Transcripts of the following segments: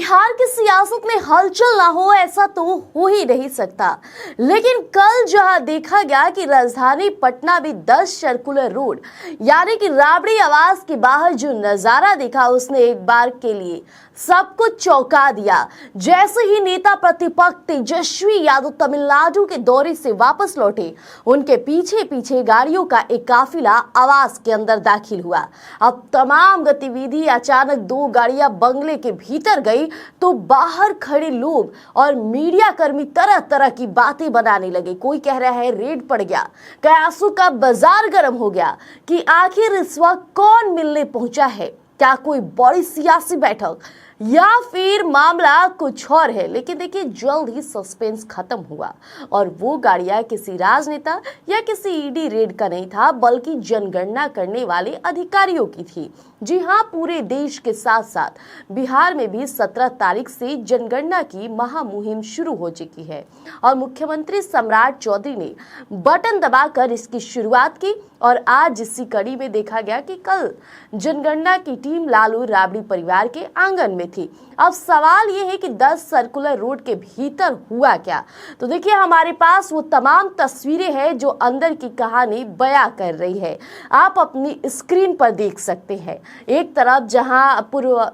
बिहार की सियासत में हलचल ना हो ऐसा तो हो ही नहीं सकता। लेकिन कल जहां देखा गया कि राजधानी पटना में 10 सर्कुलर रोड यानी कि राबड़ी आवास के बाहर जो नजारा दिखा उसने एक बार के लिए सब कुछ चौंका दिया। जैसे ही नेता प्रतिपक्ष तेजस्वी यादव तमिलनाडु के दौरे से वापस लौटे, उनके पीछे पीछे गाड़ियों का एक काफिला आवास के अंदर दाखिल हुआ। अब तमाम गतिविधि अचानक दो गाड़ियां बंगले के भीतर गई तो बाहर खड़े लोग और मीडिया कर्मी तरह तरह की बातें बनाने लगे। कोई कह रहा है रेड पड़ गया, कयासू का बाजार गर्म हो गया कि आखिर इस वक्त कौन मिलने पहुंचा है, क्या कोई बड़ी सियासी बैठक या फिर मामला कुछ और है। लेकिन देखिए जल्द ही सस्पेंस खत्म हुआ और वो गाड़ियां किसी राजनेता या किसी ईडी रेड का नहीं था, बल्कि जनगणना करने वाले अधिकारियों की थी। जी हाँ, पूरे देश के साथ साथ बिहार में भी 17 तारीख से जनगणना की महामुहिम शुरू हो चुकी है और मुख्यमंत्री सम्राट चौधरी ने बटन दबाकर इसकी शुरुआत की। और आज इसी कड़ी में देखा गया कि कल जनगणना की टीम लालू राबड़ी परिवार के आंगन में थी। अब सवाल ये है कि 10 सर्कुलर रोड के भीतर हुआ क्या। तो देखिए हमारे पास वो तमाम तस्वीरें हैं जो अंदर की कहानी बयां कर रही है। आप अपनी स्क्रीन पर देख सकते हैं। एक तरफ जहां पूर्व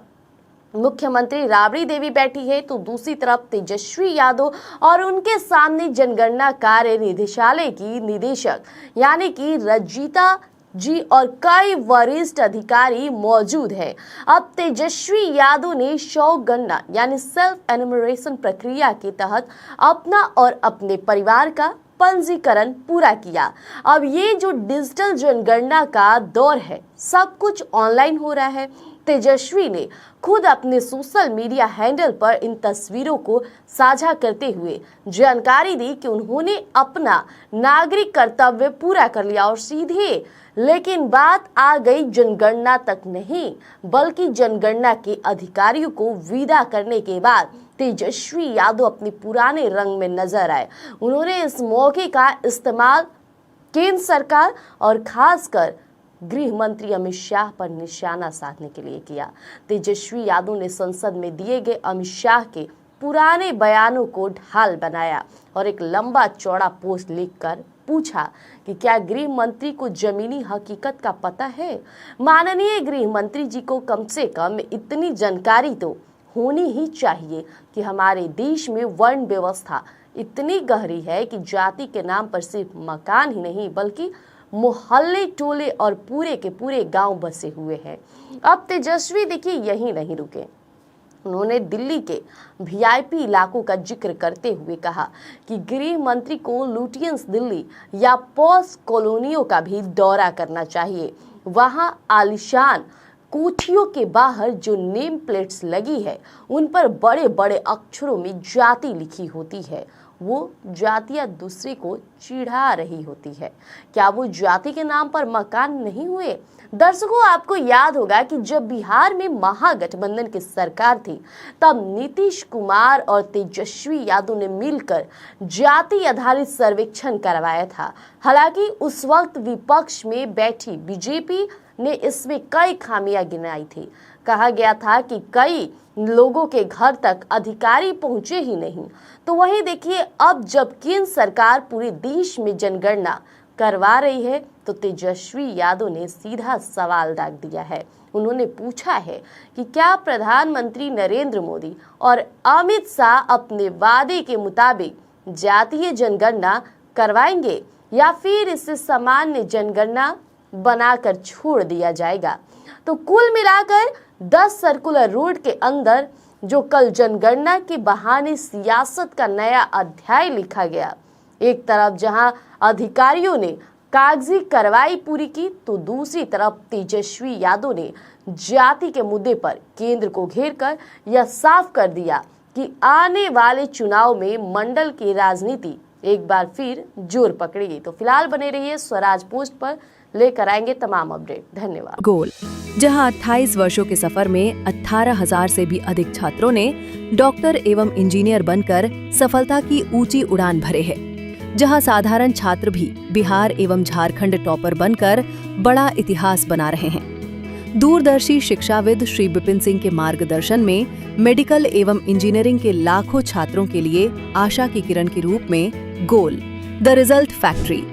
मुख्यमंत्री राबड़ी देवी बैठी है तो दूसरी तरफ तेजस्वी यादव और उनके सामने जनगणना कार्य निदेशालय की निदेशक यानी कि रजिता जी और कई वरिष्ठ अधिकारी मौजूद हैं। अब तेजस्वी यादव ने शव गणना यानी सेल्फ एनुमरेशन प्रक्रिया के तहत अपना और अपने परिवार का पंजीकरण पूरा किया। अब ये जो डिजिटल जनगणना का दौर है, सब कुछ ऑनलाइन हो रहा है। तेजस्वी ने खुद अपने सोशल मीडिया हैंडल पर इन तस्वीरों को साझा करते हुए जानकारी दी कि उन्होंने अपना नागरिक कर्तव्य पूरा कर लिया और सीधे। लेकिन बात आ गई जनगणना तक नहीं, बल्कि जनगणना के अधिकारियों को विदा करने के बाद तेजस्वी यादव अपने पुराने रंग में नजर आए। उन्होंने इस मौके का इस्तेमाल केंद्र सरकार और खासकर गृह मंत्री अमित शाह पर निशाना साधने के लिए किया। तेजस्वी यादव ने संसद में दिए गए अमित शाह के पुराने बयानों को ढाल बनाया और एक लंबा चौड़ा पोस्ट लिखकर पूछा कि क्या गृह मंत्री को जमीनी हकीकत का पता है। माननीय गृह मंत्री जी को कम से कम इतनी जानकारी तो होनी ही चाहिए कि हमारे देश में वर्ण व्यवस्था इतनी गहरी है कि जाति के नाम पर सिर्फ मकान ही नहीं बल्कि मोहल्ले, टोले और पूरे के पूरे गांव बसे हुए हैं। अब तेजस्वी देखिए यही नहीं रुके। उन्होंने दिल्ली के वीआईपी इलाकों का जिक्र करते हुए कहा कि गृह मंत्री को लुटियंस दिल्ली या पॉश कॉलोनियों का भी दौरा करना चाहिए। वहां आलिशान कोठियों के बाहर जो नेम प्लेट्स लगी है उन पर बड़े बड़े अक्षरों में जाति लिखी होती है। वो जातियां दूसरे को चिढ़ा रही होती है। क्या वो जाति के नाम पर मकान नहीं हुए? दर्शकों, आपको याद होगा कि जब बिहार में महागठबंधन की सरकार थी तब नीतीश कुमार और तेजस्वी यादव ने मिलकर जाति आधारित सर्वेक्षण करवाया था। हालांकि उस वक्त विपक्ष में बैठी बीजेपी ने इसमें कई खामियां गिनाई थी। कहा गया था कि कई लोगों के घर तक अधिकारी पहुंचे ही नहीं। तो वहीं देखिए अब जब केंद्र सरकार पूरे देश में जनगणना करवा रही है तो तेजस्वी यादव ने सीधा सवाल दाग दिया है। उन्होंने पूछा है कि क्या प्रधानमंत्री नरेंद्र मोदी और अमित शाह अपने वादे के मुताबिक जातीय जनगणना करवाएंगे या फिर इसे सामान्य जनगणना बनाकर छोड़ दिया जाएगा। तो कुल मिलाकर 10 सर्कुलर रोड के अंदर जो कल जनगणना के बहाने सियासत का नया अध्याय लिखा गया। एक तरफ जहां अधिकारियों ने कागजी कार्रवाई पूरी की तो दूसरी तरफ तेजस्वी यादव ने जाति के मुद्दे पर केंद्र को घेरकर यह साफ कर दिया कि आने वाले चुनाव में मंडल की राजनीति एक बार फिर जोर पकड़ेगी। तो फिलहाल बने रहिए स्वराज पोस्ट पर, लेकर आएंगे तमाम अपडेट। धन्यवाद। गोल, जहां 28 वर्षों के सफर में 18,000 से भी अधिक छात्रों ने डॉक्टर एवं इंजीनियर बनकर सफलता की ऊंची उड़ान भरे है, जहां साधारण छात्र भी बिहार एवं झारखंड टॉपर बनकर बड़ा इतिहास बना रहे हैं। दूरदर्शी शिक्षाविद श्री विपिन सिंह के मार्गदर्शन में मेडिकल एवं इंजीनियरिंग के लाखों छात्रों के लिए आशा की किरण के रूप में गोल द रिजल्ट फैक्ट्री